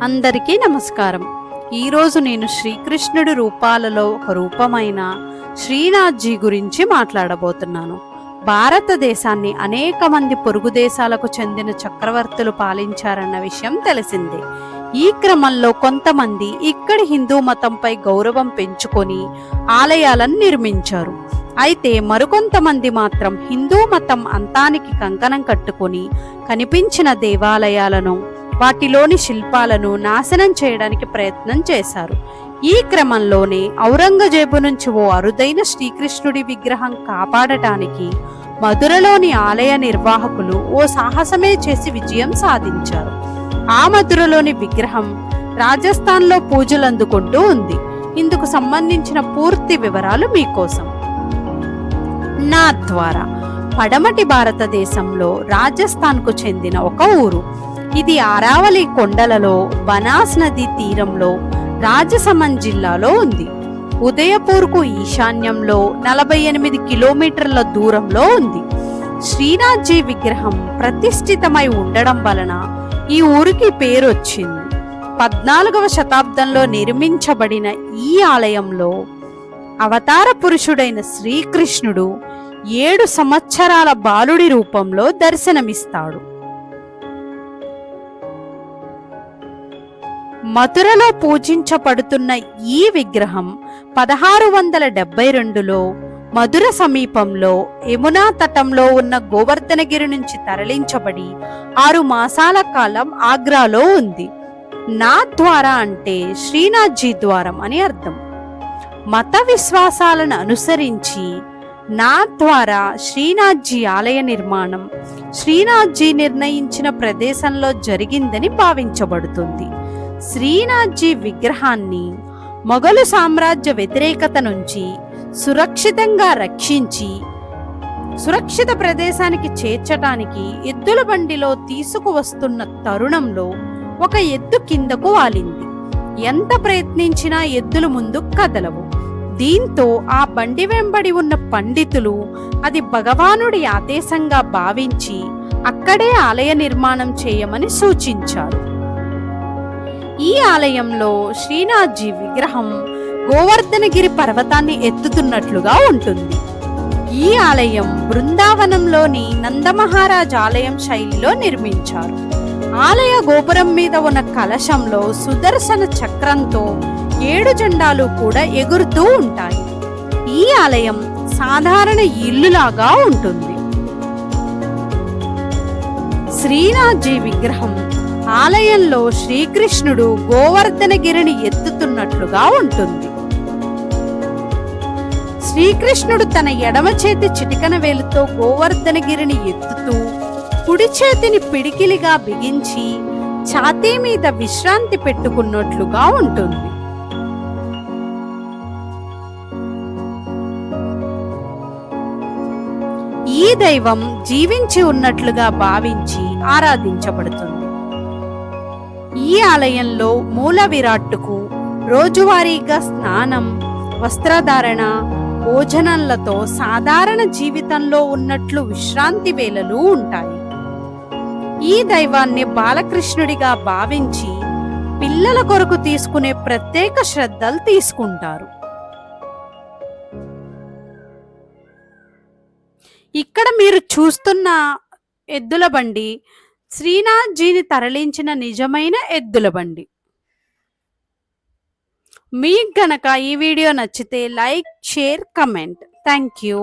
అందరికీ నమస్కారం. ఈరోజు నేను శ్రీకృష్ణుడి రూపాలలో ఒక రూపమైన శ్రీనాథ్జీ గురించి మాట్లాడబోతున్నాను. భారతదేశాన్ని అనేక మంది పొరుగు దేశాలకు చెందిన చక్రవర్తులు పాలించారన్న విషయం తెలిసిందే. ఈ క్రమంలో కొంతమంది ఇక్కడి హిందూ మతంపై గౌరవం పెంచుకొని ఆలయాలను నిర్మించారు. అయితే మరికొంతమంది మాత్రం హిందూ మతం అంతానికి కంకణం కట్టుకొని కనిపించిన దేవాలయాలను, వాటిలోని శిల్పాలను నాశనం చేయడానికి ప్రయత్నం చేశారు. ఈ క్రమంలోనే ఔరంగజేబు నుంచి ఓ అరుదైన శ్రీకృష్ణుడి విగ్రహం కాపాడటానికి మధురలోని ఆలయ నిర్వాహకులు ఓ సాహసమే చేసి విజయం సాధించారు. ఆ మధురలోని విగ్రహం రాజస్థాన్లో పూజలు అందుకుంటూ ఉంది. ఇందుకు సంబంధించిన పూర్తి వివరాలు మీకోసం. నాథ్వారా పడమటి భారతదేశంలో రాజస్థాన్కు చెందిన ఒక ఊరు. ఇది ఆరావళి కొండలలో బనాస్ నది తీరంలో రాజసమంద్ జిల్లాలో ఉంది. ఉదయపూర్కు ఈశాన్యంలో 48 కిలోమీటర్ల దూరంలో ఉంది. శ్రీనాథ్జీ విగ్రహం ప్రతిష్ఠితమై ఉండడం వలన ఈ ఊరికి పేరొచ్చింది. 14వ శతాబ్దంలో నిర్మించబడిన ఈ ఆలయంలో అవతార పురుషుడైన శ్రీకృష్ణుడు 7 సంవత్సరాల బాలుడి రూపంలో దర్శనమిస్తాడు. మథురలో పూజించబడుతున్న ఈ విగ్రహం 1672లో మధుర సమీపంలో యమునా తటంలో ఉన్న గోవర్ధనగిరి నుంచి తరలించబడి 6 మాసాల కాలం ఆగ్రాలో ఉంది. నాథ్వారా అంటే శ్రీనాథ్జీ ద్వారం అని అర్థం. మత విశ్వాసాలను అనుసరించి నాథ్వారా శ్రీనాథ్జీ ఆలయ నిర్మాణం శ్రీనాథ్జీ నిర్ణయించిన ప్రదేశంలో జరిగిందని భావించబడుతుంది. శ్రీనాథ్జీ విగ్రహాన్ని మొఘలు సామ్రాజ్య వ్యతిరేకత నుంచి సురక్షితంగా రక్షించి సురక్షిత ప్రదేశానికి చేర్చటానికి ఎద్దుల బండిలో తీసుకువస్తున్న తరుణంలో ఒక ఎద్దు కిందకు వాలింది. ఎంత ప్రయత్నించినా ఎద్దులు ముందుకు కదలవు. దీంతో ఆ బండి వెంబడి ఉన్న పండితులు అది భగవానుడి ఆదేశంగా భావించి అక్కడే ఆలయ నిర్మాణం చేయమని సూచించారు. ఈ ఆలయంలో శ్రీనాథ్జీ విగ్రహం గోవర్ధనగిరి పర్వతాన్ని ఎత్తుతున్నట్లుగా ఉంటుంది. ఈ ఆలయం బృందావనంలోని నందమహారాజ్ ఆలయం శైలిలో నిర్మించారు. ఆలయ గోపురం మీద ఉన్న కలశంలో సుదర్శన చక్రంతో 7 జెండాలు కూడా ఎగురుతూ ఉంటాయి. ఈ ఆలయం సాధారణ ఇల్లులాగా ఉంటుంది. శ్రీనాథ్జీ విగ్రహం ఆలయంలో శ్రీకృష్ణుడు గోవర్ధనగిరిని ఎత్తుతున్నట్లుగా ఉంటుంది. శ్రీకృష్ణుడు తన ఎడమ చేతి చిటికన వేలుతో గోవర్ధనగిరిని ఎత్తుతూ కుడి చేతిని పిడికిలిగా బిగించి ఛాతీ మీద విశ్రాంతి పెట్టుకున్నట్లుగా ఉంటుంది. ఈ దైవం జీవించి ఉన్నట్లుగా భావించి ఆరాధించబడుతుంది. ఈ ఆలయంలో మూల విరాట్టుకు రోజువారీగా స్నానం, వస్త్రధారణ, భోజనాలతో సాధారణ జీవితంలో ఉన్నట్లు విశ్రాంతి వేళలు ఉంటాయి. ఈ దైవాన్ని బాలకృష్ణుడిగా భావించి పిల్లల కొరకు తీసుకునే ప్రత్యేక శ్రద్ధలు తీసుకుంటారు. ఇక్కడ మీరు చూస్తున్న ఎద్దుల బండి శ్రీనాథ్జీని తరలించిన నిజమైన ఎద్దుల బండి. మీకు గనక ఈ వీడియో నచ్చితే like, share, comment. Thank you.